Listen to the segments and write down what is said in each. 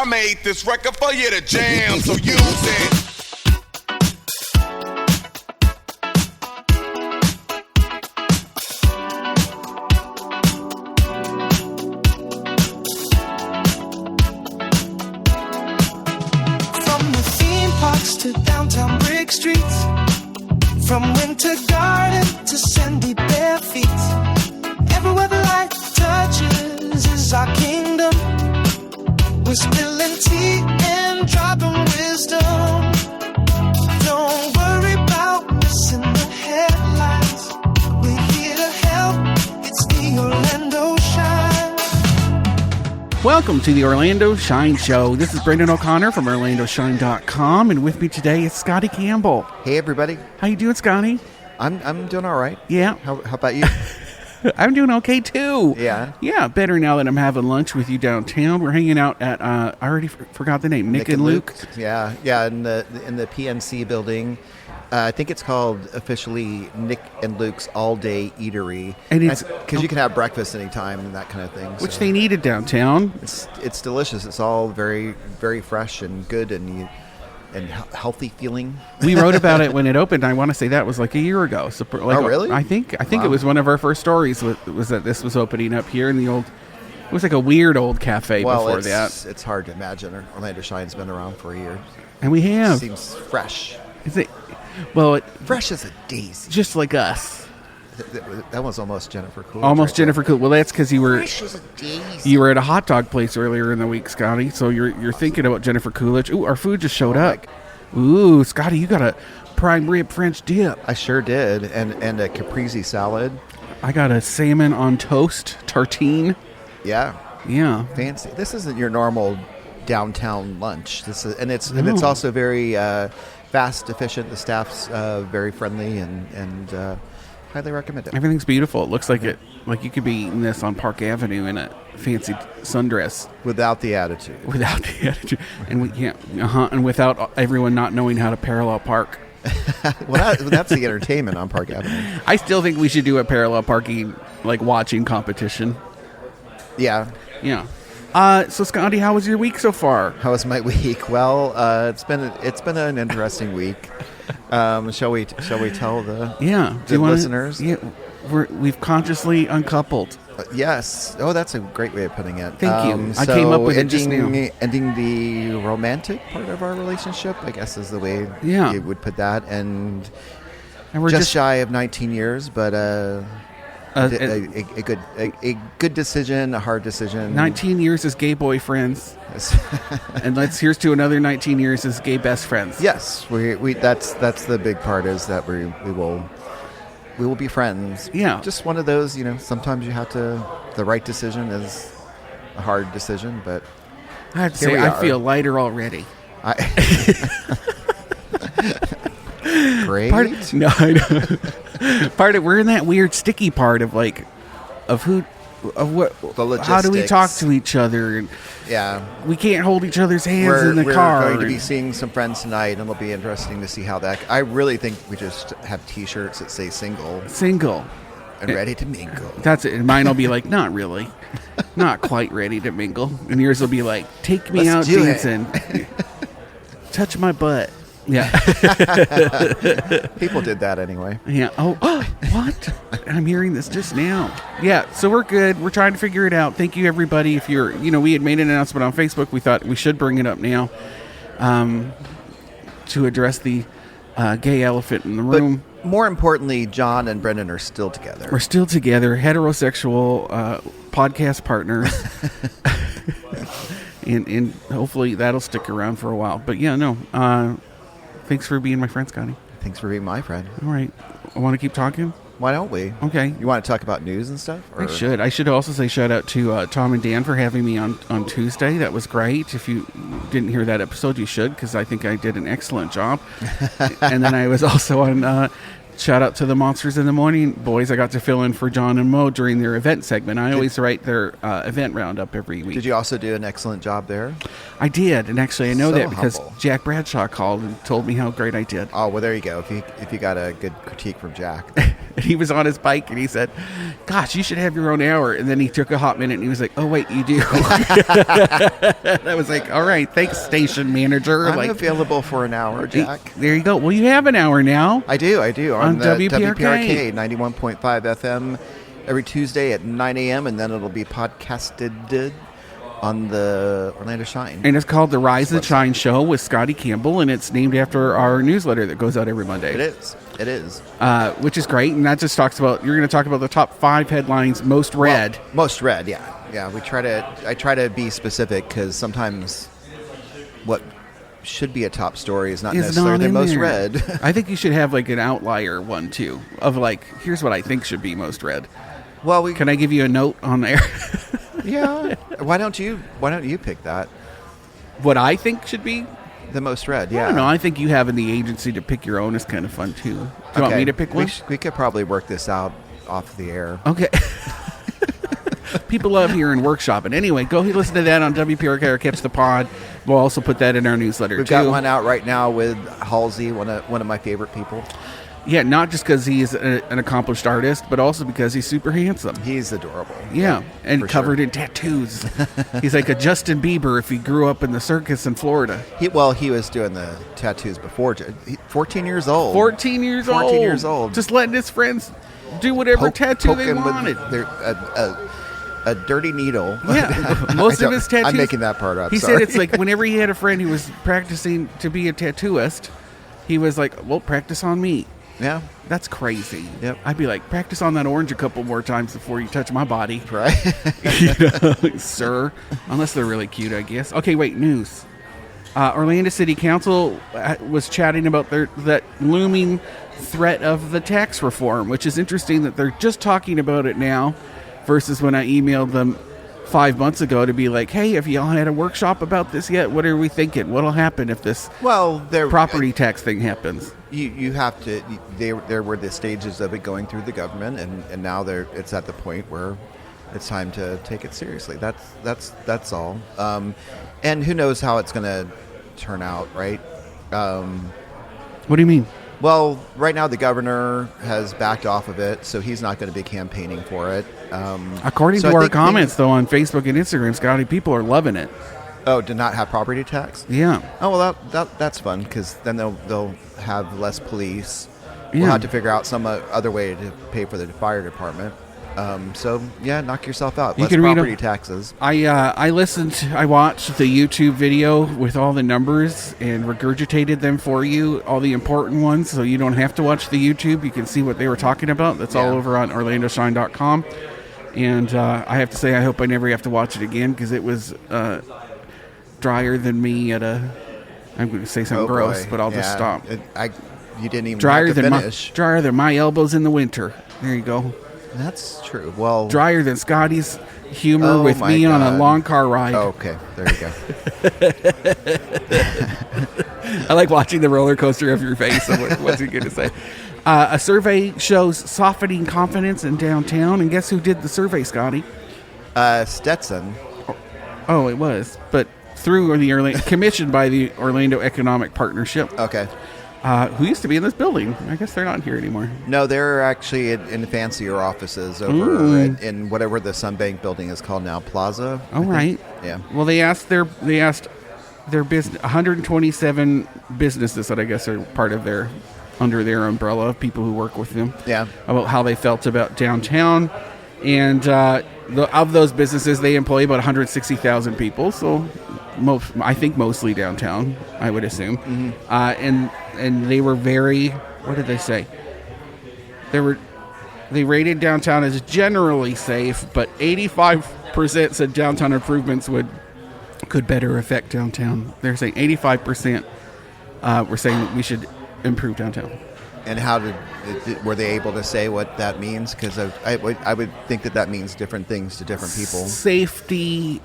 I made this record for you to jam, so use it. From the theme parks to downtown brick streets, from winter garden to sandy bare feet, everywhere the light touches is our kingdom. We're spilling tea and dropping wisdom. Don't worry about missing the headlines. We're here to help. It's the Orlando Shine. Welcome to the Orlando Shine Show. This is Brendan O'Connor from OrlandoShine.com, and with me today is Scottie Campbell. Hey, everybody. How you doing, Scottie? I'm doing all right. Yeah. How about you? I'm doing okay, too. Yeah? Yeah, better now that I'm having lunch with you downtown. We're hanging out at, I already forgot the name, Nick and Luke. Yeah, in the PNC building. I think it's called officially Nick and Luke's All-Day Eatery. And it's because you can have breakfast anytime and that kind of thing. Which they needed downtown. It's delicious. It's all very, very fresh and good and healthy feeling. We wrote about it when it opened. I want to say that was like a year ago. So really? I think Wow. it was one of our first stories was that this was opening up here in the old. It was like a weird old cafe before that. It's hard to imagine. Orlando Shine's been around for a year. And we have. Seems fresh. Is it? Well, Fresh as a daisy. just like us. That was almost Jennifer Coolidge. Almost right Jennifer Coolidge. Well, that's because you were Fresh as a daisy. at a hot dog place earlier in the week, Scotty. So you're thinking about Jennifer Coolidge. Ooh, our food just showed up. Ooh, Scotty, you got a prime rib French dip. I sure did, and a caprese salad. I got a salmon on toast tartine. Yeah, Fancy. This isn't your normal downtown lunch. It's also very fast, efficient. The staff's very friendly and highly recommend it. Everything's beautiful. It looks like you could be eating this on Park Avenue in a fancy sundress. Without the attitude. And without everyone not knowing how to parallel park. Well, that's the entertainment on Park Avenue. I still think we should do a parallel parking, like watching competition. Yeah. Yeah. So Scotty, how was your week so far? How was my week? Well, it's been an interesting week. Shall we tell the listeners? Yeah, we've consciously uncoupled. Yes. Oh, that's a great way of putting it. Thank you. I came up with it just now. Ending the romantic part of our relationship, I guess, is the way you would put that. And we're just shy of 19 years, but a good decision, a hard decision. 19 years as gay boyfriends, and here's to another 19 years as gay best friends. Yes, we that's the big part, is that we will be friends. Yeah, just one of those. Sometimes you have to. The right decision is a hard decision, but I have to say I feel lighter already. Great. We're in that weird sticky part of what the logistics. How do we talk to each other? And we can't hold each other's hands in the car. We're going to be seeing some friends tonight, and it'll be interesting to see how that. I really think we just have T-shirts that say "single," and ready to mingle. That's it. And mine will be like, not really, not quite ready to mingle, and yours will be like, take me out dancing, touch my butt. Yeah. People did that anyway. Yeah. Oh, what? I'm hearing this just now. Yeah, so we're good. We're trying to figure it out. Thank you, everybody. If you're, we had made an announcement on Facebook. We thought we should bring it up now to address the gay elephant in the room. But more importantly, John and Brendan are still together. We're still together, heterosexual podcast partners. and hopefully that'll stick around for a while. But yeah, no. Thanks for being my friend, Scotty. Thanks for being my friend. All right. I want to keep talking? Why don't we? Okay. You want to talk about news and stuff? Or? I should also say shout out to Tom and Dan for having me on Tuesday. That was great. If you didn't hear that episode, you should, because I think I did an excellent job. And then I was also on shout out to the Monsters in the Morning boys. I got to fill in for John and Mo during their event segment. I always write their event roundup every week. Did you also do an excellent job there? I did, and actually I know that because humble. Jack Bradshaw called and told me how great I did. Oh, well, there you go. If you got a good critique from Jack. And he was on his bike, and he said, "Gosh, you should have your own hour." And then he took a hot minute, and he was like, "Oh wait, you do." I was like, "All right, thanks, station manager." I'm available for an hour, Jack. There you go. Well, you have an hour now. I do. On the WPRK 91.5 FM every Tuesday at 9 a.m. and then it'll be podcasted on the Orlando Shine. And it's called The Rise and Shine Show with Scottie Campbell, and it's named after our newsletter that goes out every Monday. It is. Which is great, and that just talks about, you're going to talk about the top 5 headlines most read. Well, most read, yeah. Yeah, I try to be specific because sometimes what should be a top story is not necessarily the most read. I think you should have like an outlier one too, of like, here's what I think should be most read. Well, can I give you a note on there? Yeah. Why don't you pick that? What I think should be the most read? Yeah. I don't know. I think you having the agency to pick your own is kind of fun too. Do you want me to pick one? We could probably work this out off the air. Okay. People love hearing workshopping. Anyway, go listen to that on WPRK or Catch the Pod. We'll also put that in our newsletter We've too. got one out right now with Halsey, one of my favorite people. Yeah, not just because he's an accomplished artist, but also because he's super handsome. He's adorable. Yeah, and covered in tattoos. He's like a Justin Bieber if he grew up in the circus in Florida. He was doing the tattoos before. 14 years old. 14 years old. Just letting his friends do whatever tattoo they wanted. A dirty needle. Yeah, most of his tattoos. I'm making that part up. He said it's like whenever he had a friend who was practicing to be a tattooist, he was like, well, practice on me. Yeah. That's crazy. Yep. I'd be like, practice on that orange a couple more times before you touch my body. Right. Sir. Unless they're really cute, I guess. Okay, wait, news. Orlando City Council was chatting about that looming threat of the tax reform, which is interesting that they're just talking about it now versus when I emailed them 5 months ago to be like, hey, have y'all had a workshop about this yet? What are we thinking? What'll happen if this property tax thing happens? You have to. There were the stages of it going through the government, and now it's at the point where it's time to take it seriously. That's all. And who knows how it's going to turn out, right? What do you mean? Well, right now the governor has backed off of it, so he's not going to be campaigning for it. According to our comments, though, on Facebook and Instagram, Scotty, people are loving it. Oh, to not have property tax? Yeah. Oh, well, that's fun, because then they'll have less police. Yeah. We'll have to figure out some other way to pay for the fire department. So, yeah, knock yourself out. Less property taxes. I watched the YouTube video with all the numbers and regurgitated them for you, all the important ones, so you don't have to watch the YouTube. You can see what they were talking about. That's all over on OrlandoShine.com. And I have to say, I hope I never have to watch it again, because it was drier than me at a... I'm going to say something gross, but I'll just stop. You didn't even have to finish. Drier than my elbows in the winter. There you go. That's true. Well, drier than Scotty's humor with me on a long car ride. Oh, okay, there you go. I like watching the roller coaster of your face. What's he going to say? A survey shows softening confidence in downtown, and guess who did the survey, Scotty? Stetson. Oh, it was, but through commissioned by the Orlando Economic Partnership. Okay. Who used to be in this building. I guess they're not here anymore. No, they're actually in fancier offices over in whatever the Sunbank building is called now, Plaza. Oh, right. Yeah. Well, they asked their business 127 businesses that I guess are part of under their umbrella of people who work with them. Yeah. About how they felt about downtown, and of those businesses, they employ about 160,000 people. So, I think mostly downtown, I would assume. Mm-hmm. And they were very, what did they say? They rated downtown as generally safe, but 85% said downtown improvements could better affect downtown. They're saying 85% were saying we should improve downtown. And how were they able to say what that means? Because I would think that means different things to different people. Safety,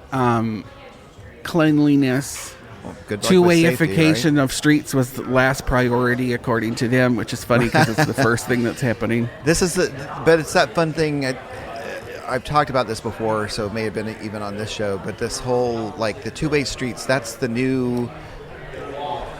cleanliness. Good luck with two-wayification safety, right? of streets was the last priority, according to them, which is funny because it's the first thing that's happening. But it's that fun thing. I've talked about this before, so it may have been even on this show. But this whole the two-way streets, that's the new.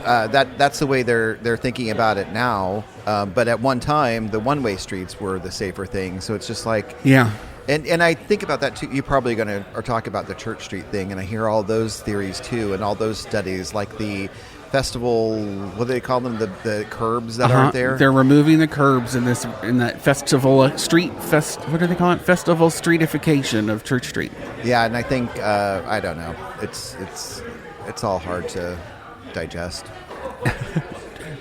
That's the way they're thinking about it now. But at one time, the one-way streets were the safer thing. So it's just like, Yeah. and I think about that too. You're probably going to or talk about the Church Street thing, and I hear all those theories too, and all those studies, like the festival. What do they call them? The curbs that aren't there. They're removing the curbs in that festival what do they call it? Festival streetification of Church Street. Yeah, and I think I don't know. It's all hard to digest.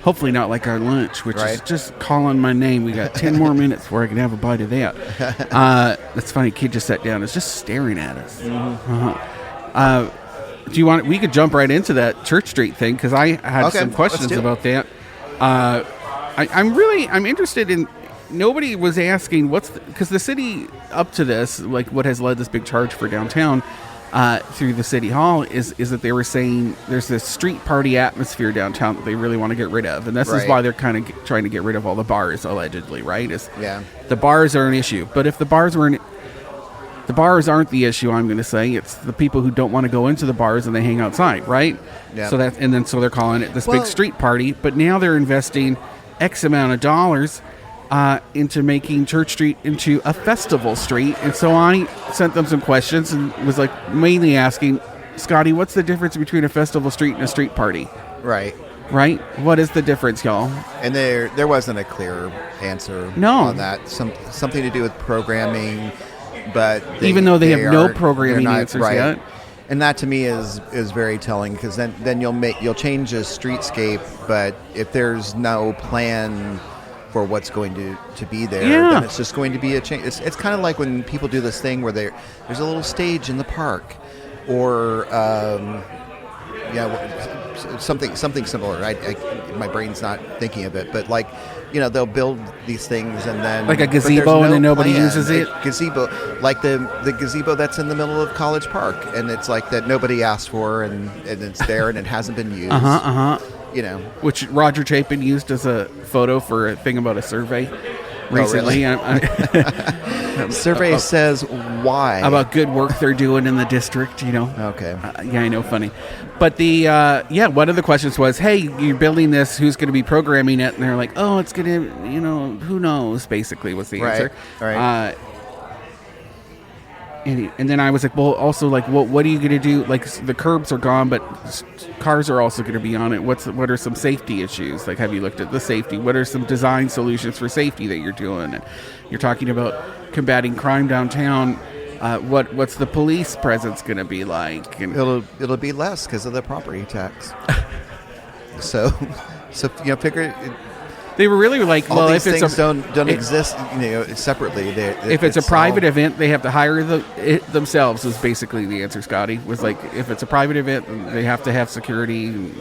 Hopefully not like our lunch, which is Right. just calling my name. We got 10 more minutes before I can have a bite of that. That's funny. Kid just sat down. Is just staring at us. Do you want? We could jump right into that Church Street thing because I had Okay, some questions let's do it. about that. I'm interested in. Nobody was asking because the city up to this, like what has led this big charge for downtown through the city hall is that they were saying there's this street party atmosphere downtown that they really want to get rid of, and this is Right. why they're kind of trying to get rid of all the bars allegedly, right? Yeah. The bars are an issue, but if the bars aren't the issue, I'm going to say it's the people who don't want to go into the bars and they hang outside, right? Yeah. So they're calling it this Well- big street party, but now they're investing X amount of dollars into making Church Street into a festival street. And so I sent them some questions and was like mainly asking, Scotty, what's the difference between a festival street and a street party? Right. Right? What is the difference, y'all? And there wasn't a clear answer No. on that. Something to do with programming, but Even though they have no aren't- programming they're not- answers right. yet. And that to me is very telling because then you'll change a streetscape, but if there's no plan for what's going to be there, Yeah. then it's just going to be a change. It's kind of like when people do this thing where there's a little stage in the park, or something similar. My brain's not thinking of it, but like, they'll build these things and then Like a but there's gazebo and no then nobody plan. uses it? A gazebo, like the gazebo that's in the middle of College Park, and it's like that nobody asked for, and it's there and it hasn't been used. Which Roger Chapin used as a photo for a thing about a survey recently. really? Survey says why about good work they're doing in the district, Okay. Yeah, I know, funny. But one of the questions was, hey, you're building this, who's going to be programming it? And they're like, oh, it's going to, who knows, basically was the answer. Right. And then I was like, well, also, like, what are you going to do? Like, the curbs are gone, but cars are also going to be on it. What are some safety issues? Like, have you looked at the safety? What are some design solutions for safety that you're doing? And you're talking about combating crime downtown. What's the police presence going to be like? And It'll be less because of the property tax. so figure. they were really like, All well, these if it's things don't exist, separately. if it's a private event, they have to hire it themselves. Was basically the answer. Scotty was like, if it's a private event, they have to have security.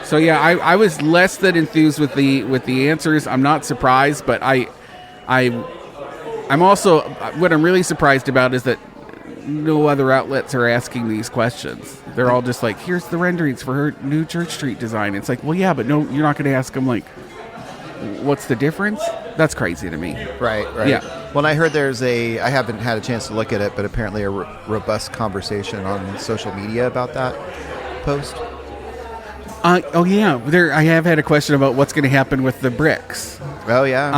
So yeah, I was less than enthused with the answers. I'm not surprised, but I'm also, what I'm really surprised about is that no other outlets are asking these questions. They're all just like, here's the renderings for her new Church Street design. It's like, well, yeah, but no, you're not going to ask them like, what's the difference? That's crazy to me. Right. Yeah. Well, I heard I haven't had a chance to look at it, but apparently a robust conversation on social media about that post. Oh yeah, I have had a question about what's going to happen with the bricks. Oh yeah.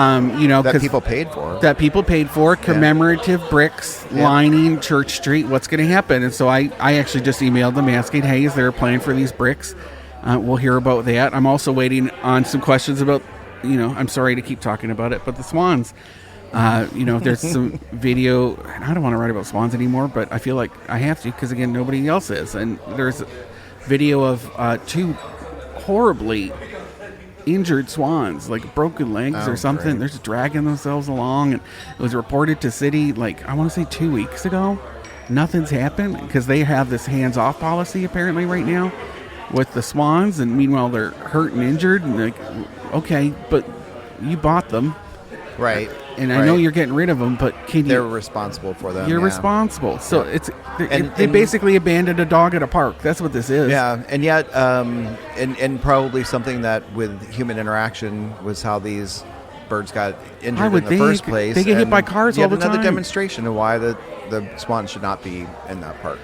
That 'cause people paid for. That people paid for commemorative bricks lining Church Street. What's going to happen? And so I actually just emailed them asking, hey, is there a plan for these bricks? We'll hear about that. I'm also waiting on some questions about, I'm sorry to keep talking about it, but the swans. There's some video. I don't want to write about swans anymore, but I feel like I have to because, again, nobody else is. And there's a video of two horribly injured swans, like broken legs or something. Great. They're just dragging themselves along. And it was reported to city, like, I want to say 2 weeks ago. Nothing's happened because they have this hands-off policy apparently right now with the swans. And meanwhile, they're hurt and injured. And like, okay, but you bought them. Right. And I know you're getting rid of them, but they're responsible for them. You're responsible. So they basically abandoned a dog at a park. That's what this is. Yeah, and yet, and probably something that with human interaction was how these birds got injured in the first place. They get hit by cars all the time. Another demonstration of why the swans should not be in that park.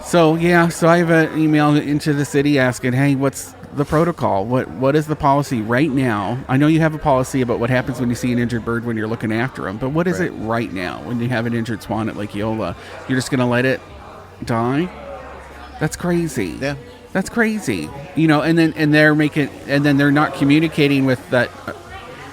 So I have an email into the city asking, hey, what's the protocol. What is the policy right now? I know you have a policy about what happens when you see an injured bird when you're looking after them, but what is it right now when you have an injured swan at Lake Eola? You're just going to let it die? That's crazy. Yeah. That's crazy. And then they're not communicating with that.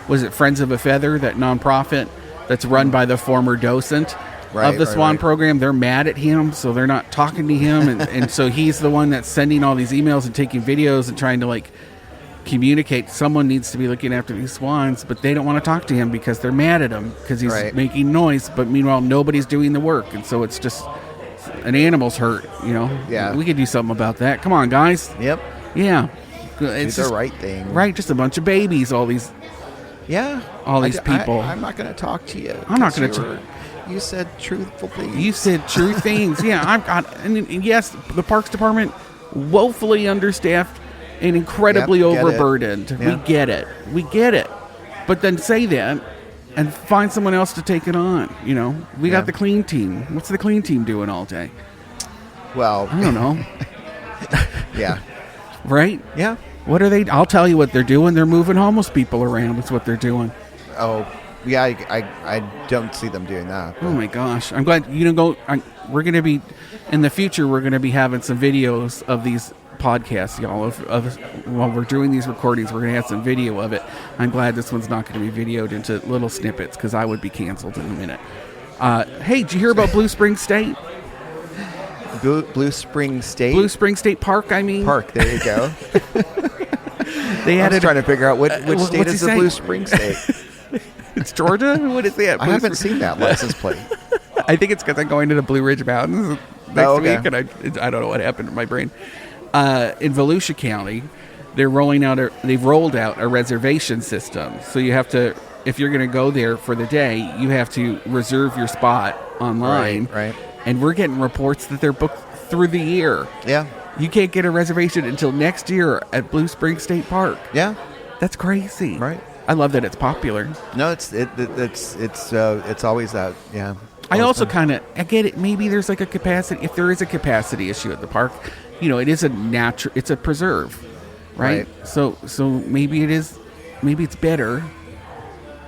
Was it Friends of a Feather, that nonprofit that's run by the former docent of the Swan program? They're mad at him, so they're not talking to him, and so he's the one that's sending all these emails and taking videos and trying to communicate. Someone needs to be looking after these swans, but they don't want to talk to him because they're mad at him because he's making noise. But meanwhile, nobody's doing the work, and so it's just an animal's hurt. Yeah, we could do something about that. Come on, guys. Yep. Yeah, it's the right thing. Right, just a bunch of babies. All these. Yeah, all these people. I'm not going to talk to you. I'm not going to. You said truthful things. You said true things. Yeah, I've got. And yes, the Parks Department woefully understaffed and incredibly overburdened. We get it. We get it. But then say that and find someone else to take it on. We got the clean team. What's the clean team doing all day? Well, I don't know. Yeah. Right? Yeah. What are they? I'll tell you what they're doing. They're moving homeless people around. That's what they're doing. Oh, yeah. I don't see them doing that. But. Oh my gosh! I'm glad we're going to be in the future. We're going to be having some videos of these podcasts, y'all. While we're doing these recordings, we're going to have some video of it. I'm glad this one's not going to be videoed into little snippets because I would be canceled in a minute. Hey, did you hear about Blue Spring State? Blue Spring State? Blue Spring State Park, I mean. Park, there you go. I was trying to figure out which state is the Blue Spring State. It's Georgia? What is that? I haven't seen that license plate. I think it's because I'm going to the Blue Ridge Mountains next week, and I don't know what happened in my brain. In Volusia County, they've rolled out a reservation system. So you have to, if you're going to go there for the day, you have to reserve your spot online. Right. And we're getting reports that they're booked through the year. Yeah. You can't get a reservation until next year at Blue Spring State Park. Yeah. That's crazy. Right. I love that it's popular. No, it's always that. Yeah. I also I get it. Maybe there's a capacity. If there is a capacity issue at the park, it is it's a preserve, right? So maybe it's better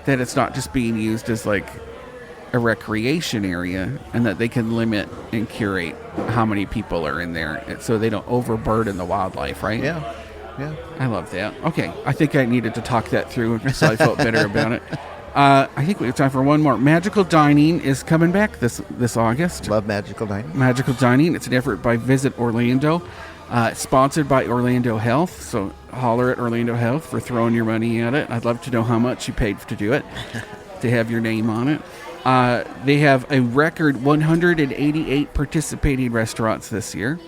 that it's not just being used as a recreation area, and that they can limit and curate how many people are in there so they don't overburden the wildlife, right? Yeah. Yeah. I love that. Okay, I think I needed to talk that through so I felt better about it. I think we have time for one more. Magical Dining is coming back this August. Love Magical Dining. Magical Dining. It's an effort by Visit Orlando. Sponsored by Orlando Health. So holler at Orlando Health for throwing your money at it. I'd love to know how much you paid to do it, to have your name on it. They have a record 188 participating restaurants this year.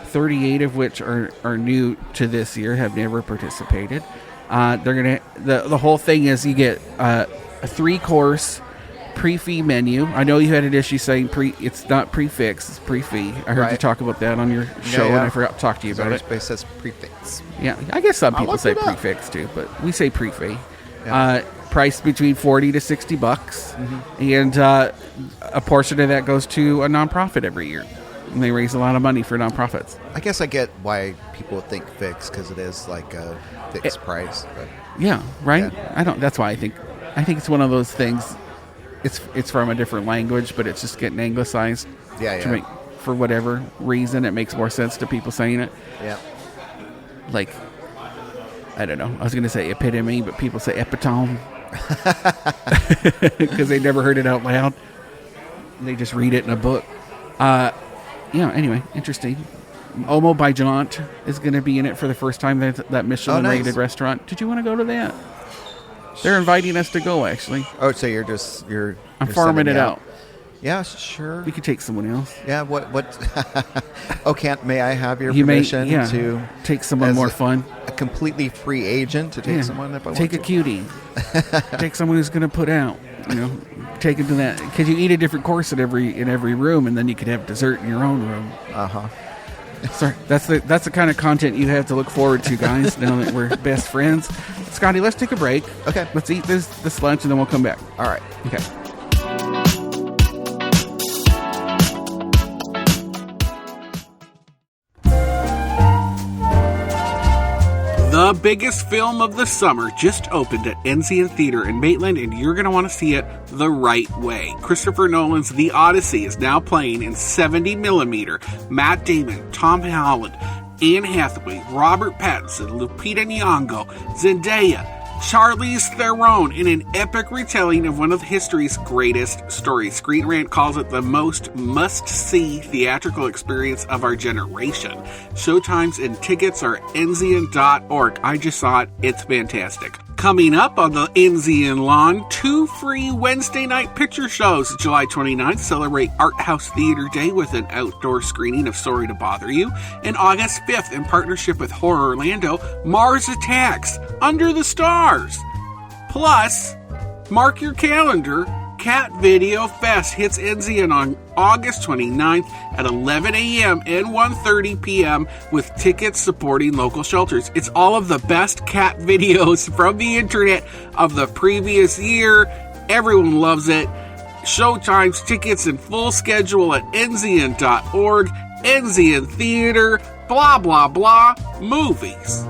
38 of which are new to this year, have never participated. The whole thing is you get a 3-course pre-fee menu. I know you had an issue saying it's not prefix, it's pre-fee. I heard you talk about that on your show, and I forgot to talk to you about it. It says prefix. Yeah, I guess some people say prefix too, but we say pre-fee. Yeah. Price between $40 to $60, and a portion of that goes to a nonprofit every year. And they raise a lot of money for nonprofits. I guess I get why people think fixed, because it is like a fixed price. But. Yeah, right. Yeah. That's why I think it's one of those things. It's from a different language, but it's just getting anglicized. Yeah. For whatever reason, it makes more sense to people saying it. Yeah. I don't know. I was going to say epitome, but people say epitome because they never heard it out loud. They just read it in a book. Anyway, interesting. Omo by Jaunt is going to be in it for the first time. That Michelin-rated restaurant. Did you want to go to that? They're inviting us to go, actually. Oh, so you're I'm farming it out. Yeah, sure. We could take someone else. Yeah, what? May I have your permission to take someone more fun? A completely free agent to take someone if I want to. Take a cutie. Take someone who's going to put out. Take it to that, because you eat a different course in every room, and then you could have dessert in your own room. Sorry, that's the kind of content you have to look forward to, guys. Now that we're best friends, Scotty, let's take a break. Okay, let's eat this lunch, and then we'll come back. All right. Okay. The biggest film of the summer just opened at Enzian Theater in Maitland, and you're going to want to see it the right way. Christopher Nolan's The Odyssey is now playing in 70mm. Matt Damon, Tom Holland, Anne Hathaway, Robert Pattinson, Lupita Nyong'o, Zendaya, Charlize Theron in an epic retelling of one of history's greatest stories. Screen Rant calls it the most must-see theatrical experience of our generation. Showtimes and tickets are enzian.org. I just saw it. It's fantastic. Coming up on the Enzian lawn, 2 free Wednesday night picture shows. July 29th, celebrate Art House Theater Day with an outdoor screening of Sorry to Bother You. And August 5th, in partnership with Horror Orlando, Mars Attacks, Under the Stars. Plus, mark your calendar, Cat Video Fest hits Enzian on August 29th at 11 a.m. and 1:30 p.m. with tickets supporting local shelters. It's all of the best cat videos from the internet of the previous year. Everyone loves it. Showtimes, tickets, and full schedule at enzian.org. Enzian Theater, blah, blah, blah, movies.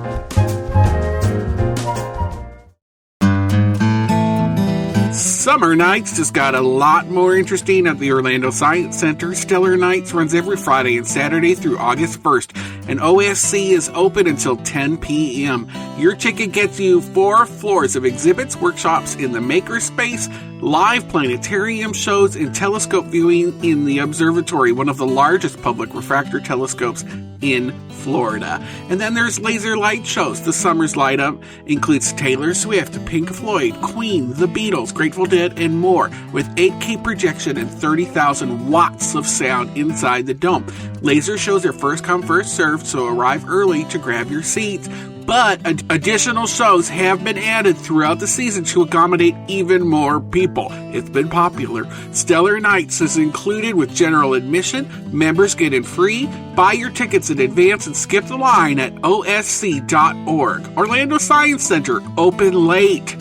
Summer Nights just got a lot more interesting at the Orlando Science Center. Stellar Nights runs every Friday and Saturday through August 1st, and OSC is open until 10 p.m. Your ticket gets you 4 floors of exhibits, workshops in the makerspace, live planetarium shows, and telescope viewing in the observatory, one of the largest public refractor telescopes in Florida. And then there's laser light shows. The summer's light up includes Taylor Swift, Pink Floyd, Queen, The Beatles, Grateful Dead, and more, with 8K projection and 30,000 watts of sound inside the dome. Laser shows are first come, first served, so arrive early to grab your seats. But additional shows have been added throughout the season to accommodate even more people. It's been popular. Stellar Nights is included with general admission. Members get in free. Buy your tickets in advance and skip the line at osc.org. Orlando Science Center, open late.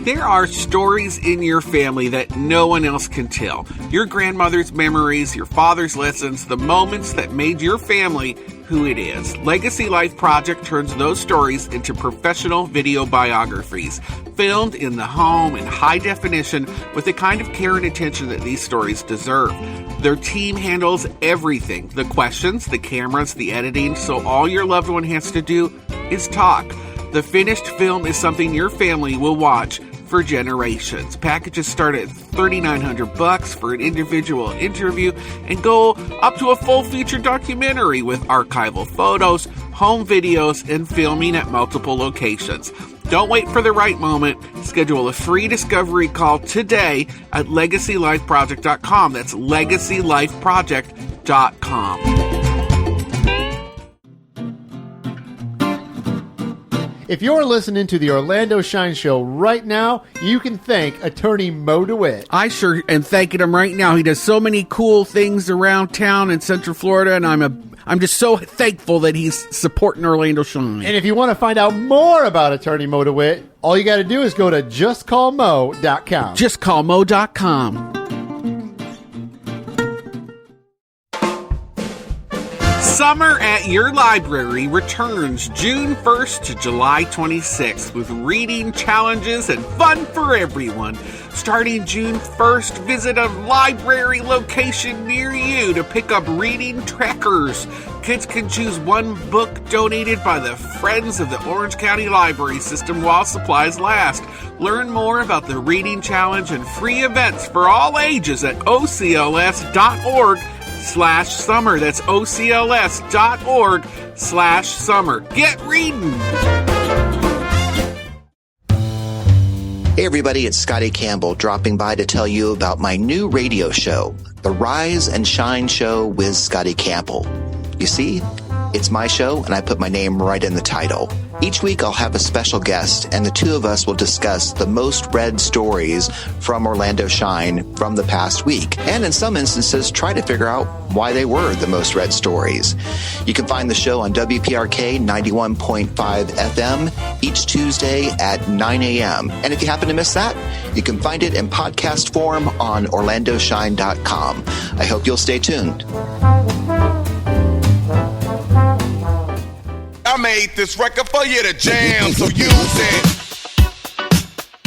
There are stories in your family that no one else can tell. Your grandmother's memories, your father's lessons, the moments that made your family who it is. Legacy Life Project turns those stories into professional video biographies, filmed in the home in high definition with the kind of care and attention that these stories deserve. Their team handles everything, the questions, the cameras, the editing, so all your loved one has to do is talk. The finished film is something your family will watch for generations. Packages start at $3,900 for an individual interview and go up to a full feature documentary with archival photos, home videos, and filming at multiple locations. Don't wait for the right moment. Schedule a free discovery call today at LegacyLifeProject.com. That's LegacyLifeProject.com. If you're listening to the Orlando Shine Show right now, you can thank Attorney Mo DeWitt. I sure am thanking him right now. He does so many cool things around town in Central Florida, and I'm just so thankful that he's supporting Orlando Shine. And if you want to find out more about Attorney Mo DeWitt, all you got to do is go to justcallmo.com. Justcallmo.com. Summer at Your Library returns June 1st to July 26th with reading challenges and fun for everyone. Starting June 1st, visit a library location near you to pick up reading trackers. Kids can choose one book donated by the Friends of the Orange County Library System while supplies last. Learn more about the Reading Challenge and free events for all ages at ocls.org/summer. That's ocls.org/summer. Get reading! Hey everybody, it's Scottie Campbell dropping by to tell you about my new radio show, The Rise and Shine Show with Scottie Campbell. You see, it's my show and I put my name right in the title. Each week I'll have a special guest and the two of us will discuss the most read stories from Orlando Shine from the past week, and in some instances try to figure out why they were the most read stories. You can find the show on WPRK 91.5 FM each Tuesday at 9 a.m. And if you happen to miss that, you can find it in podcast form on orlandoshine.com. I hope you'll stay tuned. made this record for you to jam, so use it.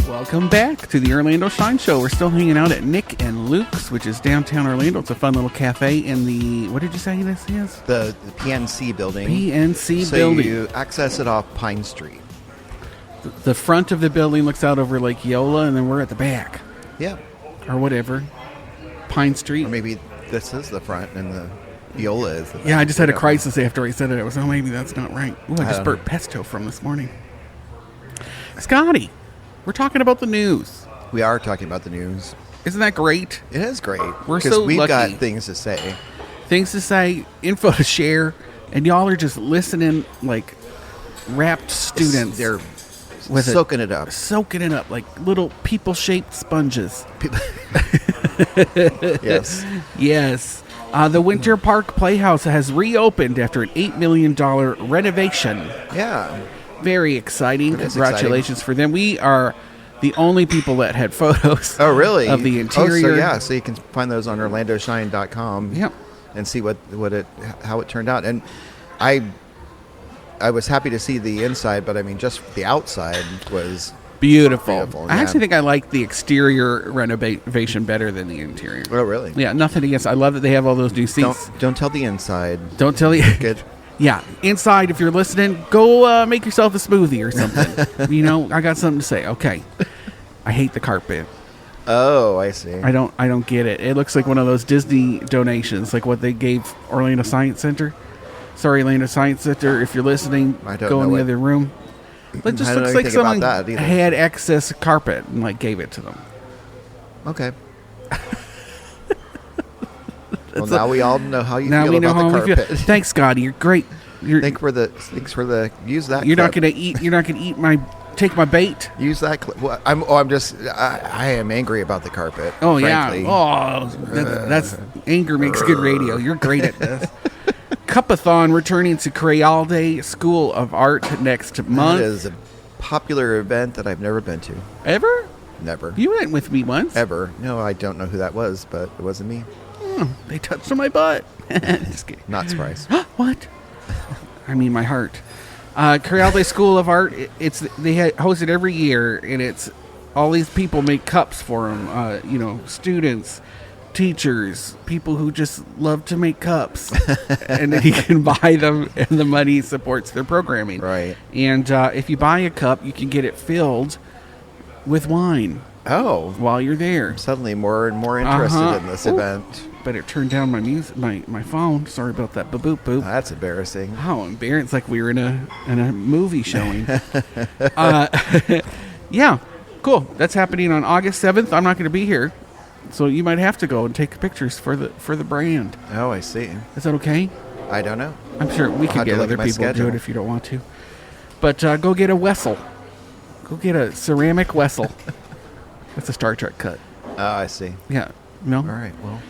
Welcome back to the Orlando Shine Show. We're still hanging out at Nick and Luke's, which is downtown Orlando. It's a fun little cafe in the, what did you say this is? The PNC building. PNC so building. You access it off Pine Street. The front of the building looks out over Lake Eola, and then we're at the back. Yeah. Or whatever. Pine Street. Or maybe this is the front and the Eola is the back. Yeah, I just had a crisis after I said it. I was, oh, maybe that's not right. Ooh, I just don't burnt pesto from this morning. Scotty, we're talking about the news. We are talking about the news. Isn't that great? It is great. We're 'cause so we've lucky. got things to say. Things to say, info to share, and y'all are just listening like rapt students. They're with soaking it up. Soaking it up like little people-shaped sponges. Yes. Yes. The Winter Park Playhouse has reopened after an $8 million renovation. Yeah. Very exciting. It is Congratulations for them. We are the only people that had photos Oh, really? of the interior. Oh, so yeah. So you can find those on OrlandoShine.com. Yep. And see how it turned out. And I was happy to see the inside, but I mean, just the outside was Beautiful. Beautiful, I yeah. actually think I like the exterior renovation better than the interior. Oh, really? Yeah, nothing against. I love that they have all those new seats. Don't tell the inside. Don't tell you. Good. Yeah, inside, if you're listening, go make yourself a smoothie or something. You know, I got something to say. Okay. I hate the carpet. Oh, I see. I don't get it. It looks like one of those Disney donations, like what they gave Orlando Science Center. Sorry, Orlando Science Center, if you're listening, I don't go in know the what- other room. It just I don't looks know like anything about someone that either. had excess carpet and like gave it to them. Okay. Well, now we all know how you Now feel we know about how the we carpet. feel. Thanks, Scotty. You're great. Thanks for the use that. You're not clip. gonna eat. You're not gonna eat my. Take my bait. Use that clip. Well, I am angry about the carpet. Oh frankly. yeah. Oh, that's anger makes good radio. You're great at this. Cupathon returning to Crealde School of Art next month. That is a popular event that I've never been to. Ever? Never. You went with me once. Ever. No, I don't know who that was, but it wasn't me. They touched on my butt. Just kidding. Not surprised. What? I mean, my heart. Crealde School of Art. They host it every year, and it's all these people make cups for them. Students, teachers, people who just love to make cups, and then you can buy them, and the money supports their programming. Right. And if you buy a cup, you can get it filled with wine Oh, while you're there. I'm suddenly more and more interested Uh-huh. in this Ooh. event. Better turn down my music, my phone. Sorry about that. Boop boop. That's embarrassing. How embarrassing! It's like we were in a movie showing. Yeah, cool. That's happening on August 7th. I'm not going to be here, so you might have to go and take pictures for the brand. Oh, I see. Is that okay? I don't know. I'm sure we I'll could have to get look other at my people to do schedule. it if you don't want to. But go get a Wessel. Go get a ceramic Wessel. That's a Star Trek cut. Oh, I see. Yeah. No. All right. Well,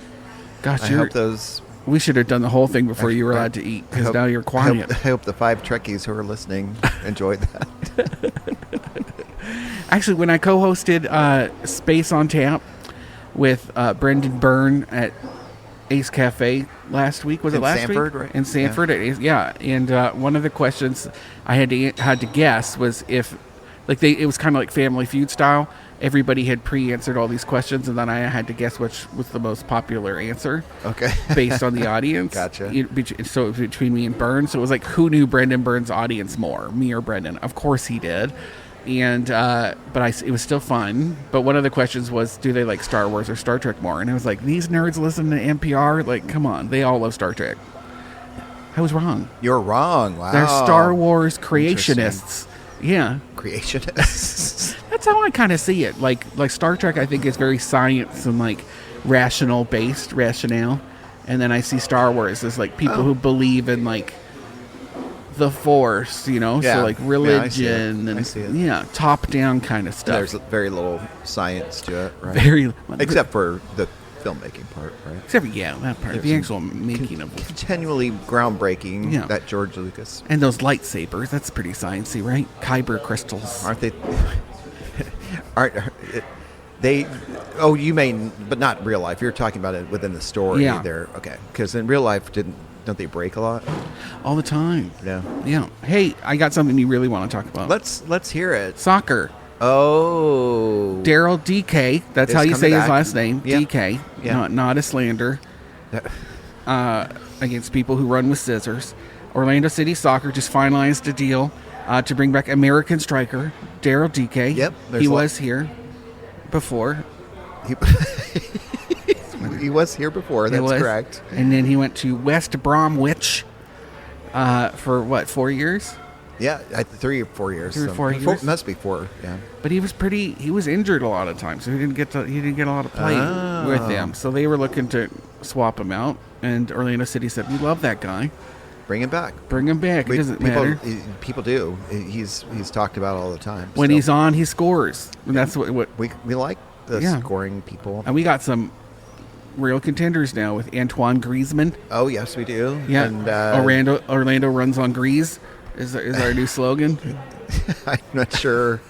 Gosh, I hope those. we should have done the whole thing before you were allowed to eat, I because hope- now you're quiet. I hope the 5 Trekkies who are listening enjoyed that. Actually, when I co-hosted Space on Tap with Brendan Byrne at Ace Cafe last week, was it In last Sanford, week? right? In Sanford, at Ace, yeah. And one of the questions I had to guess was if, like, it was kind of like Family Feud style. Everybody had pre-answered all these questions, and then I had to guess which was the most popular answer. Okay. Based on the audience. Gotcha. So it was between me and Byrne. So it was like, who knew Brendan Byrne's audience more, me or Brendan? Of course he did. And it was still fun. But one of the questions was, do they like Star Wars or Star Trek more? And I was like, these nerds listen to NPR. Like, come on, they all love Star Trek. I was wrong. You're wrong. Wow. They're Star Wars creationists. Yeah, Creationists. that's how I kind of see it. Like Star Trek, I think is very science and like rationale, and then I see Star Wars as like people who believe in like the Force, Yeah. so like Yeah, religion I see it. and top down kind of stuff. There's very little science to it, right? Very Except for the filmmaking part, right? except for that part, There's the some actual making of it. Continually groundbreaking. Yeah. That George Lucas. And those lightsabers, that's pretty sciencey, right? Kyber crystals. Aren't they? Aren't they? Oh, you may, but not real life. You're talking about it within the story. Yeah. There, okay. Because in real life, didn't don't they break a lot? All the time. Yeah. Yeah. Hey, I got something you really want to talk about. Let's hear it. Soccer. Oh. Daryl DK. That's Is how you coming say his back. last name. Yeah. DK. Yeah. Not a slander. Against people who run with scissors. Orlando City Soccer just finalized a deal to bring back American striker Daryl DK. Yep, there's He a lot- was here before. He was here before. He That's was. correct. And then he went to West Bromwich for what, 4 years? Yeah, 3 or 4 years. 3 or 4 years? Must be 4. Yeah. But he was injured a lot of times, so he didn't get a lot of play with them. So they were looking to swap him out, and Orlando City said, "We love that guy. Bring him back. Bring him back. It doesn't matter. People do. He's talked about all the time. When So he's on, he scores. And that's what. we like the Yeah. scoring people. And we got some real contenders now with Antoine Griezmann. Oh yes, we do. Yeah, And Orlando runs on Grease is our new slogan. I'm not sure.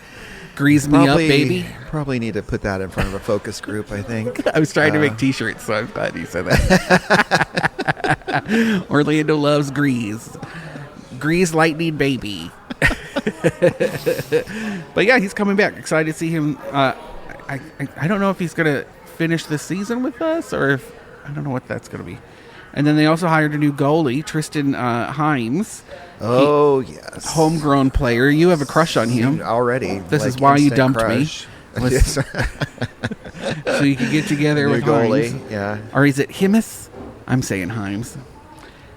Grease me up, baby. Probably need to put that in front of a focus group. I think. I was trying to make T-shirts, so I'm glad you said that. Orlando loves Grease. Grease lightning, baby. But yeah, he's coming back. Excited to see him. I don't know if he's going to finish the season with us, or if I don't know what that's going to be. And then they also hired a new goalie, Tristan Himes. Oh yes, Homegrown player. You have a crush on him. already. This like is why you instant dumped crush. me. Was- so you could get together New with goalie. Himes. Yeah. Or is it Himes? I'm saying Himes.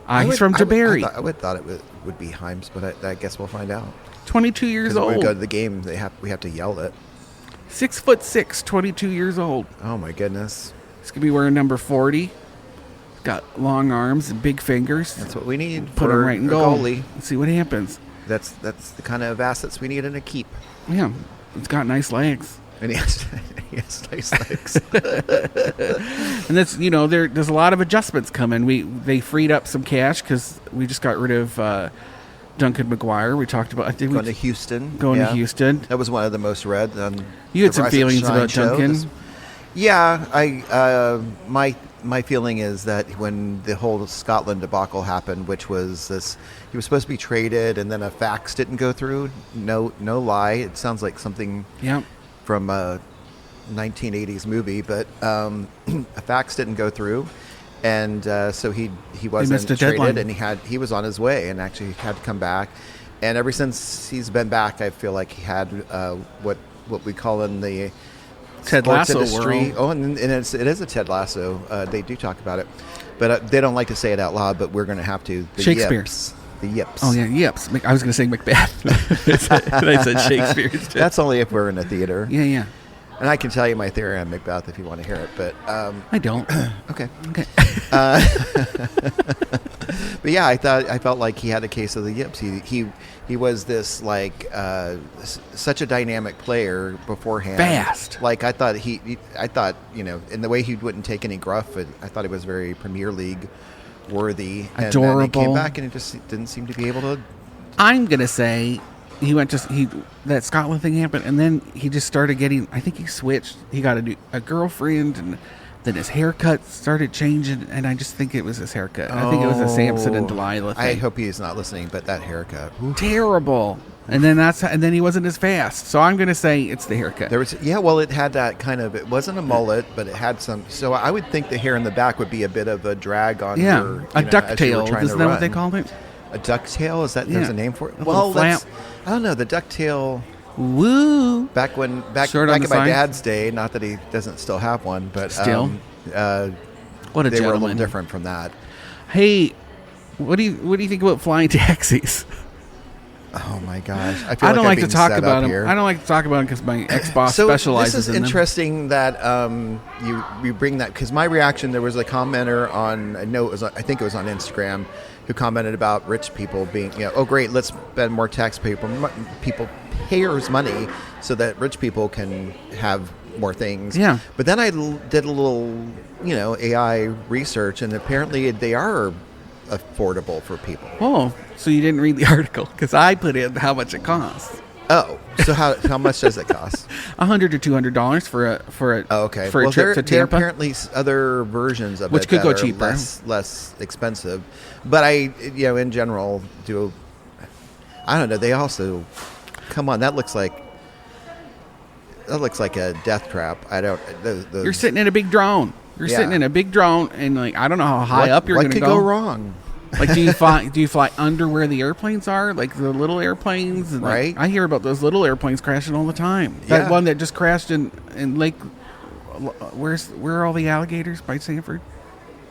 He's would- from DeBerry. I would thought it would be Himes, but I guess we'll find out. 22 years Because when we go to old. the game, we have to yell it. 6'6", 22 years old. Oh my goodness, He's going to be wearing number 40. Got long arms and big fingers. that's what we need. Put him for right in a goal. goalie. Let's see what happens. That's the kind of assets we need in a keep. Yeah, it's got nice legs. And he has nice legs. And that's, there's a lot of adjustments coming. They freed up some cash because we just got rid of Duncan McGuire. We talked about Going to Houston. Going yeah. to Houston. That was one of the most read on. You had the some Rise and feelings Shine about show. Duncan. Yeah, my feeling is that when the whole Scotland debacle happened, which was this, he was supposed to be traded, and then a fax didn't go through. No lie. It sounds like something Yeah. from a 1980s movie, but a fax didn't go through, and so he wasn't missed a traded, deadline. and he was on his way, and actually had to come back. And ever since he's been back, I feel like he had what we call in the Ted sports Lasso industry. world. Oh, and it is a Ted Lasso. They do talk about it, but they don't like to say it out loud. But we're going to have to. The Shakespeare. Yips. The yips. Oh, yeah, yips. I was going to say Macbeth. I said Shakespeare. That's only if we're in a theater. Yeah. And I can tell you my theory on Macbeth if you want to hear it. But I don't. okay. Okay. But yeah, I felt like he had a case of the yips. He was this like such a dynamic player beforehand. Fast. Like I thought in the way he wouldn't take any gruff. I thought he was very Premier League worthy. And then he Adorable. came back and he just didn't seem to be able to. I'm going to say that Scotland thing happened, and then he just started getting, I think he switched. He got a girlfriend, and then his haircut started changing, and I just think it was his haircut. I think it was a Samson and Delilah thing. I hope he's not listening, but that haircut. Oof. Terrible. And then he wasn't as fast. So I'm going to say it's the haircut. It had that kind of, it wasn't a mullet, but it had some, so I would think the hair in the back would be a bit of a drag on Yeah, your, a ducktail. Isn't Isn't that what they called it? A ducktail? Is that, Yeah. there's a name for it? A little Well, flap. I don't know, the ducktail, Woo. back Short on back the in my side? dad's day, not that he doesn't still have one, but Still? What a they were a gentleman. little different from that. Hey, what do you think about flying taxis? Oh my gosh. I I don't I'm like to being talk set about up them. here. I don't like to talk about them because my ex-boss So specializes this is in them. interesting that you bring that, because my reaction, there was a commenter on, I think it was on Instagram, who commented about rich people being, oh great, let's spend more people payers money so that rich people can have more things. Yeah. But then I did a little AI research, and apparently they are affordable for people. Oh, so you didn't read the article because I put in how much it costs. Oh, so how much does it cost? $100 to $200 for a Oh, okay. for a trip to there are Tampa. apparently other versions of Which it could that go are cheaper. less expensive. But in general, I don't know. They also, come on, that looks like a death trap. I don't. You're sitting in a big drone. You're sitting in a big drone, and like I don't know how high up you're going to go. What could go wrong? Like, do you fly under where the airplanes are, like the little airplanes? And Right. I hear about those little airplanes crashing all the time. That Yeah. one that just crashed in Lake. Where are all the alligators by Sanford?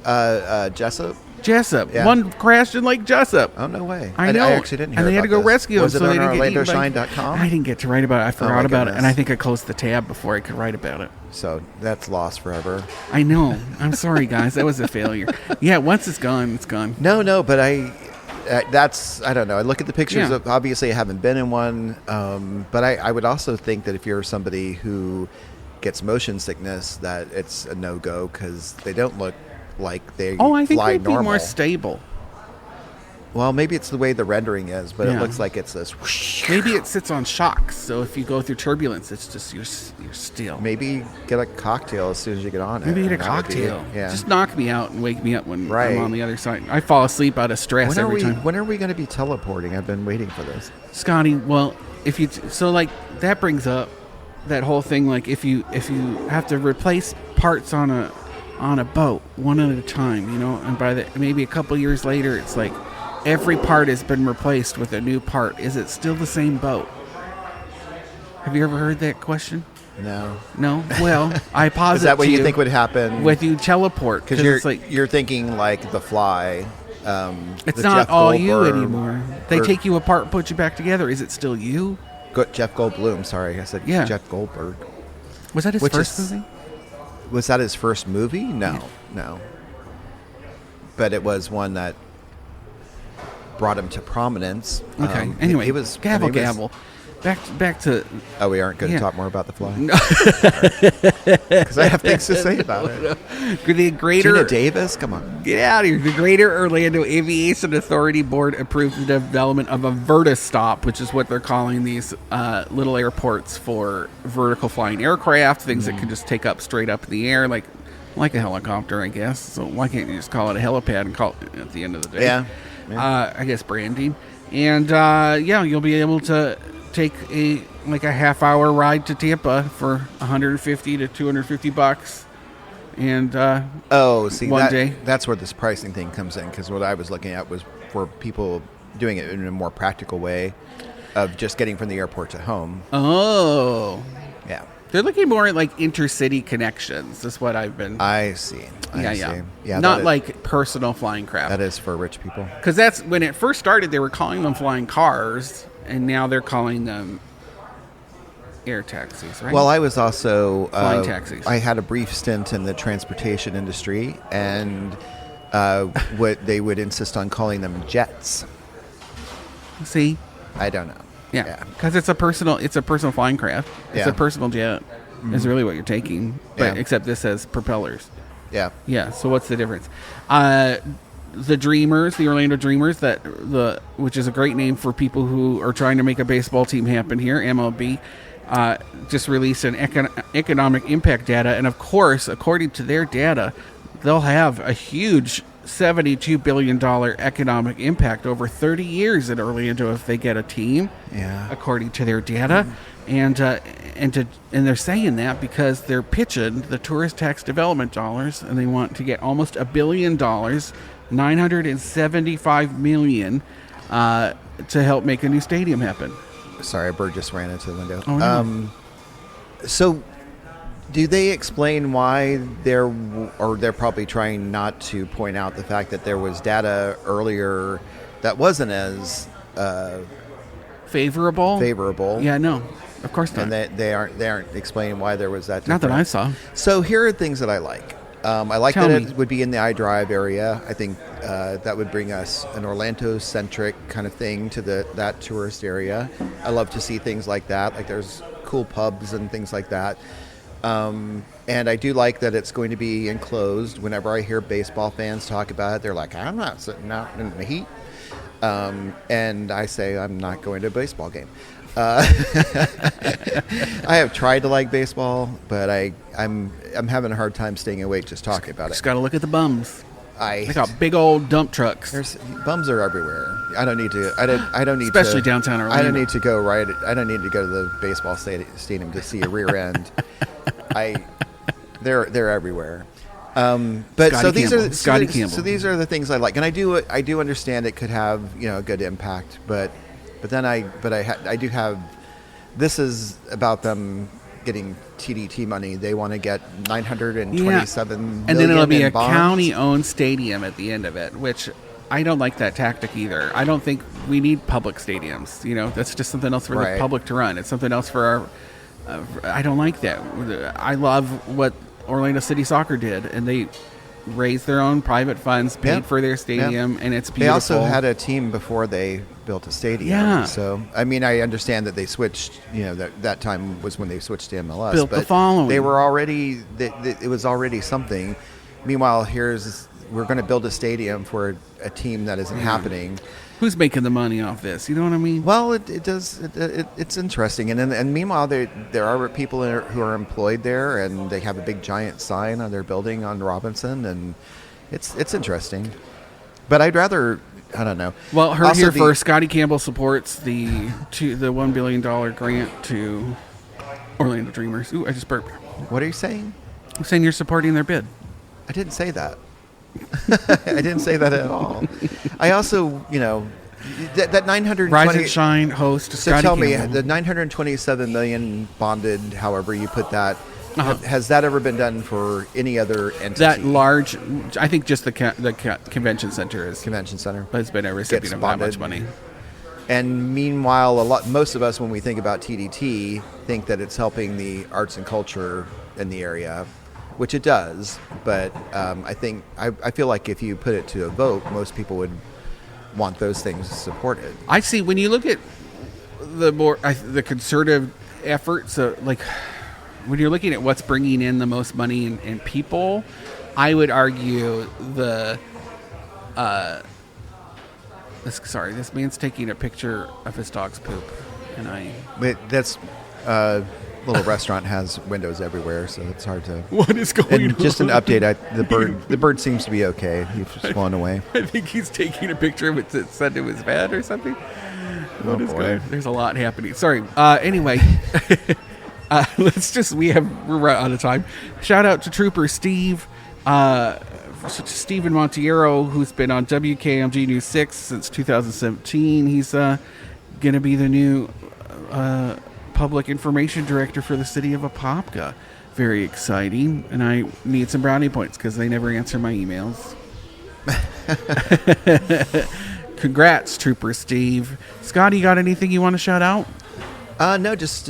Jessup? Jessup. Yeah. One crashed in Lake Jessup. Oh, no way. I know. I actually didn't hear and they had to about go this. rescue Was them. it so on they didn't get eaten by- OrlandoShine.com? I didn't get to write about it. I forgot my about it, goodness. and I think I closed the tab before I could write about it. So that's lost forever. I know. I'm sorry, guys. That was a failure. Yeah, once it's gone, it's gone. No, but I don't know. I look at the pictures. Yeah. Obviously, I haven't been in one. But I would also think that if you're somebody who gets motion sickness, that it's a no-go because they don't look like they Oh, I think fly they'd be normal. more stable. Well, maybe it's the way the rendering is, but Yeah. it looks like it's this whoosh. Maybe it sits on shocks, so if you go through turbulence, it's just you're still. Maybe get a cocktail as soon as you get on it. Maybe get a and that would be- cocktail. Yeah. Just knock me out and wake me up when Right. I'm on the other side. I fall asleep out of stress when are every we? time. When are we going to be teleporting? I've been waiting for this. Scotty, well, if you so like that brings up that whole thing. Like if you have to replace parts on a boat one at a time, and by maybe a couple years later, it's like every part has been replaced with a new part. Is it still the same boat? Have you ever heard that question? No. No. Well, I posit Is that what to you think would happen? with you teleport Because you're thinking like The Fly. it's the not Jeff all you Goldblum- anymore. They or- take you apart and put you back together. Is it still you? Jeff Goldblum. Sorry, I said Yeah. Jeff Goldberg. Was that his Which first is- movie? Was that his first movie? No. But it was one that brought him to prominence. Okay. Anyway, he was gavel I mean, he was- gavel. Back to Oh, we aren't going to Yeah. talk more about The Fly? Because I have things to say about it. the greater. Gina Davis? Come on. Get out of here. The Greater Orlando Aviation Authority Board approved the development of a vertistop, which is what they're calling these little airports for vertical flying aircraft, things that can just take up straight up in the air, like a helicopter, I guess. So why can't you just call it a helipad and call it at the end of the day? Yeah. I guess branding. And you'll be able to take a half-hour ride to Tampa for $150 to $250, and one day. That's where this pricing thing comes in, because what I was looking at was for people doing it in a more practical way of just getting from the airport to home. Oh, Yeah. they're looking more at like intercity connections. That's what I've been. I see. I see. Yeah, Not that is- like personal flying craft. that is for rich people. Because that's when it first started. They were calling them flying cars, and now they're calling them air taxis, right? Well, I was also Flying taxis. I had a brief stint in the transportation industry, and what they would insist on calling them jets. See, I don't know. yeah, because it's a personal flying craft. It's Yeah. a personal jet. Is really what you're taking, but Yeah. except this has propellers. Yeah. Yeah. So what's the difference? The Dreamers, the Orlando Dreamers, which is a great name for people who are trying to make a baseball team happen here. MLB just released an economic impact data, and of course, according to their data, they'll have a huge $72 billion economic impact over 30 years in Orlando if they get a team. Yeah. According to their data, and they're saying that because they're pitching the tourist tax development dollars, and they want to get almost $1 billion, $975 million, to help make a new stadium happen. Sorry, a bird just ran into the window. Oh, no. So, do they explain why they're probably trying not to point out the fact that there was data earlier that wasn't as Favorable? Yeah, no, of course not. and they aren't explaining why there was that. Not that I difference. saw. So here are things that I like. I like Tell that me. it would be in the iDrive area. I think that would bring us an Orlando-centric kind of thing to that tourist area. I love to see things like that. Like there's cool pubs and things like that. And I do like that it's going to be enclosed. Whenever I hear baseball fans talk about it, they're like, I'm not sitting out in the heat. And I say, I'm not going to a baseball game. I have tried to like baseball, but I'm having a hard time staying awake just talking about Just it. got to look at the bums. They They got big old dump trucks. bums are everywhere. I don't need to. I don't need Especially to, downtown Orlando. I don't need to go right. I don't need to go to the baseball stadium to see a rear end. They're everywhere. But Scottie so these Campbell. are Scottie so, Campbell. so these are the things I like, and I do understand it could have a good impact, but then I do have. This is about them getting TDT money. They want to get $927 million, and then it'll be in a bonds. county-owned stadium at the end of it, which I don't like that tactic either. I don't think we need public stadiums. That's just something else for the Right. public to run. It's something else for our. I don't like that. I love what Orlando City Soccer did, and they raised their own private funds, paid Yep. for their stadium, Yep. and it's They beautiful. also had a team before they built a stadium. Yeah. So, I mean, I understand that they switched, that time was when they switched to MLS. Built the but following. They were already, it was already something. Meanwhile, we're going to build a stadium for a team that isn't happening. Who's making the money off this? You know what I mean? Well, it's interesting. And meanwhile, there are people who are employed there, and they have a big giant sign on their building on Robinson, and it's interesting. But I'd rather, I don't know. Well, heard Also, here first, Scottie Campbell supports the $1 billion grant to Orlando Dreamers. Ooh, I just burped. What are you saying? I'm saying you're supporting their bid. I didn't say that. I didn't say that at all. I also, that 920. Rise and Shine host So Scottie tell me, Campbell. the 927 million bonded, however you put that, Uh-huh. has that ever been done for any other entity? That large, I think just the convention center convention center has been a recipient of that much money. And meanwhile, most of us, when we think about TDT, think that it's helping the arts and culture in the area, which it does. But I feel like if you put it to a vote, most people would want those things supported. I see. When you look at the conservative efforts, when you're looking at what's bringing in the most money and people, I would argue this man's taking a picture of his dog's poop, and But that's little restaurant has windows everywhere, so it's hard to. what is going And just an on? update: the bird seems to be okay. He's just flown away. I think he's taking a picture of it that said to his bed or something. What is boy. going? There's a lot happening. Sorry. Anyway, we're right out of time. Shout out to Trooper Steve, Stephen Montiero, who's been on WKMG News 6 since 2017. He's going to be the new public information director for the city of Apopka. Very exciting. And I need some brownie points because they never answer my emails. Congrats, Trooper Steve. Scotty, you got anything you want to shout out? No, just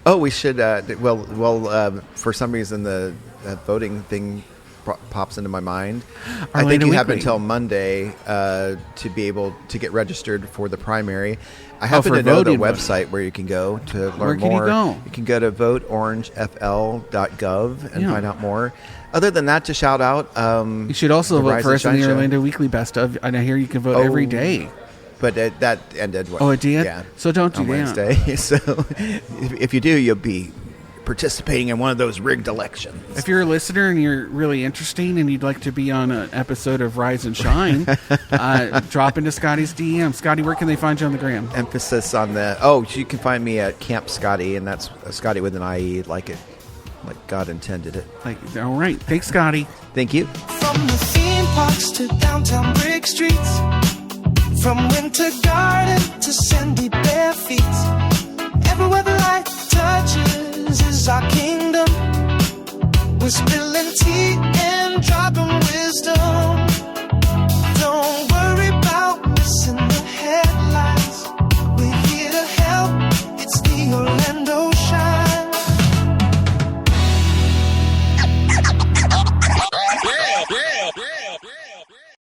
oh, we should. For some reason, the voting thing pops into my mind. I think you have Weekly. until Monday to be able to get registered for the primary. I happen for to know the voting. website where you can go to learn Where can you more. go? You can go to voteorangefl.gov and Yeah. find out more. Other than that, to shout out, You should also the vote Rise for and us in Shine the show. Orlando Weekly Best of. And I hear you can vote every day. But that ended. Oh, it did? Yeah. So don't do on that. Wednesday. So if you do, you'll be participating in one of those rigged elections. If you're a listener and you're really interesting and you'd like to be on an episode of Rise and Shine, drop into Scotty's DM. Scotty, where can they find you on the gram? Emphasis on you can find me at Camp Scotty, and that's Scotty with an IE, like God intended it. All right. Thanks, Scotty. Thank you. From the theme parks to downtown brick streets, from winter garden to sandy bare feet, everywhere the light touches is our kingdom. We're spilling tea